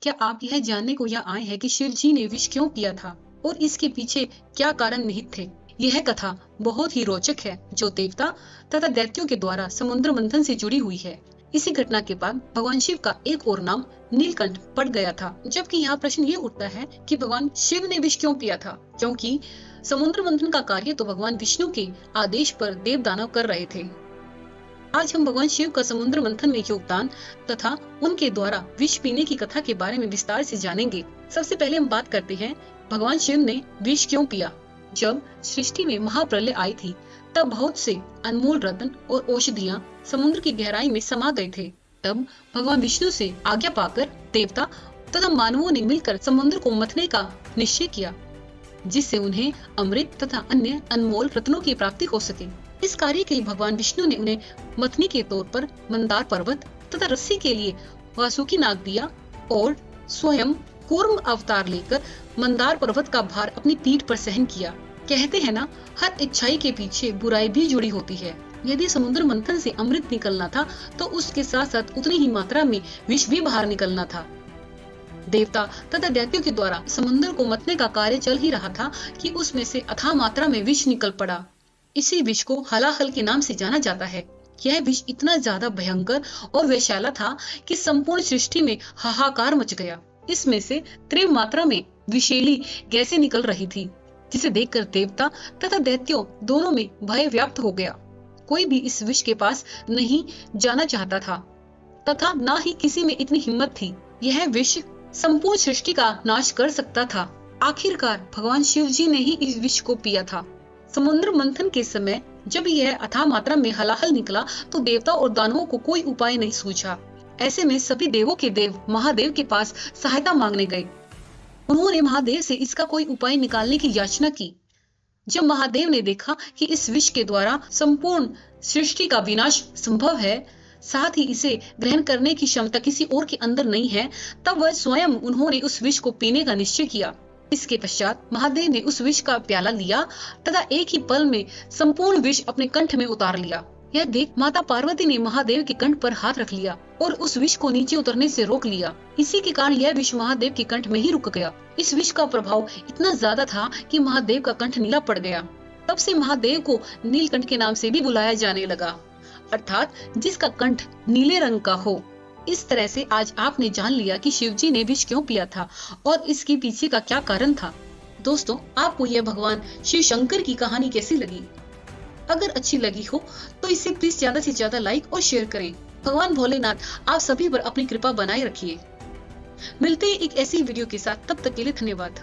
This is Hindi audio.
क्या आप यह जानने को यहाँ आए हैं कि शिव जी ने विष क्यों पिया था और इसके पीछे क्या कारण निहित थे? यह कथा बहुत ही रोचक है, जो देवता तथा दैत्यों के द्वारा समुद्र मंथन से जुड़ी हुई है। इसी घटना के बाद भगवान शिव का एक और नाम नीलकंठ पड़ गया था। जबकि यहाँ प्रश्न ये उठता है कि भगवान शिव ने विष क्यों पिया था, क्योंकि समुद्र मंथन का कार्य तो भगवान विष्णु के आदेश पर देव दानव कर रहे थे। आज हम भगवान शिव का समुद्र मंथन में योगदान तथा उनके द्वारा विष पीने की कथा के बारे में विस्तार से जानेंगे। सबसे पहले हम बात करते हैं भगवान शिव ने विष क्यों पिया। जब सृष्टि में महाप्रलय आई थी, तब बहुत से अनमोल रत्न और औषधियां समुद्र की गहराई में समा गए थे। तब भगवान विष्णु से आज्ञा पाकर देवता तथा मानवों ने मिलकर समुद्र को मथने का निश्चय किया, जिससे उन्हें अमृत तथा अन्य अनमोल रत्नों की प्राप्ति हो सके। इस कार्य के लिए भगवान विष्णु ने उन्हें मथनी के तौर पर मंदार पर्वत तथा रस्सी के लिए वासुकी नाग दिया और स्वयं कूर्म अवतार लेकर मंदार पर्वत का भार अपनी पीठ पर सहन किया। कहते हैं ना, हर अच्छाई के पीछे बुराई भी जुड़ी होती है। यदि समुद्र मंथन से अमृत निकलना था, तो उसके साथ साथ उतनी ही मात्रा में विष भी बाहर निकलना था। देवता तथा दैत्यों के द्वारा समुद्र को मथने का कार्य चल ही रहा था कि उसमें से अथाह मात्रा में विष निकल पड़ा। इसी विष को हलाहल के नाम से जाना जाता है। यह विष इतना ज्यादा भयंकर और वैशाला था कि संपूर्ण सृष्टि में हाहाकार मच गया। इसमें से तीव्र मात्रा में विषैली गैसें निकल रही थी, जिसे देखकर देवता तथा दैत्यों दोनों में भय व्याप्त हो गया। कोई भी इस विष के पास नहीं जाना चाहता था तथा न ही किसी में इतनी हिम्मत थी। यह विष संपूर्ण सृष्टि का नाश कर सकता था। आखिरकार भगवान शिव जी ने ही इस विष को पिया था। समुद्र मंथन के समय जब यह अथाह मात्रा में हलाहल निकला, तो देवता और दानवों को कोई उपाय नहीं सूझा। ऐसे में सभी देवों के देव महादेव के पास सहायता मांगने गए। उन्होंने महादेव से इसका कोई उपाय निकालने की याचना की। जब महादेव ने देखा कि इस विष के द्वारा संपूर्ण सृष्टि का विनाश संभव है, साथ ही इसे ग्रहण करने की क्षमता किसी और के अंदर नहीं है, तब वह स्वयं उन्होंने उस विष को पीने का निश्चय किया। इसके पश्चात महादेव ने उस विष का प्याला लिया तथा एक ही पल में संपूर्ण विष अपने कंठ में उतार लिया। यह देख माता पार्वती ने महादेव के कंठ पर हाथ रख लिया और उस विष को नीचे उतरने से रोक लिया। इसी के कारण यह विष महादेव के कंठ में ही रुक गया। इस विष का प्रभाव इतना ज्यादा था कि महादेव का कंठ नीला पड़ गया। तब से महादेव को नीलकंठ के नाम से भी बुलाया जाने लगा, अर्थात जिसका कंठ नीले रंग का हो। इस तरह से आज आपने जान लिया कि शिवजी ने विष क्यों पिया था और इसके पीछे का क्या कारण था। दोस्तों, आपको यह भगवान शिव शंकर की कहानी कैसी लगी? अगर अच्छी लगी हो तो इसे प्लीज ज्यादा से ज्यादा लाइक और शेयर करें। भगवान भोलेनाथ आप सभी पर अपनी कृपा बनाए रखिए। मिलते हैं एक ऐसी वीडियो के साथ, तब तक के लिए धन्यवाद।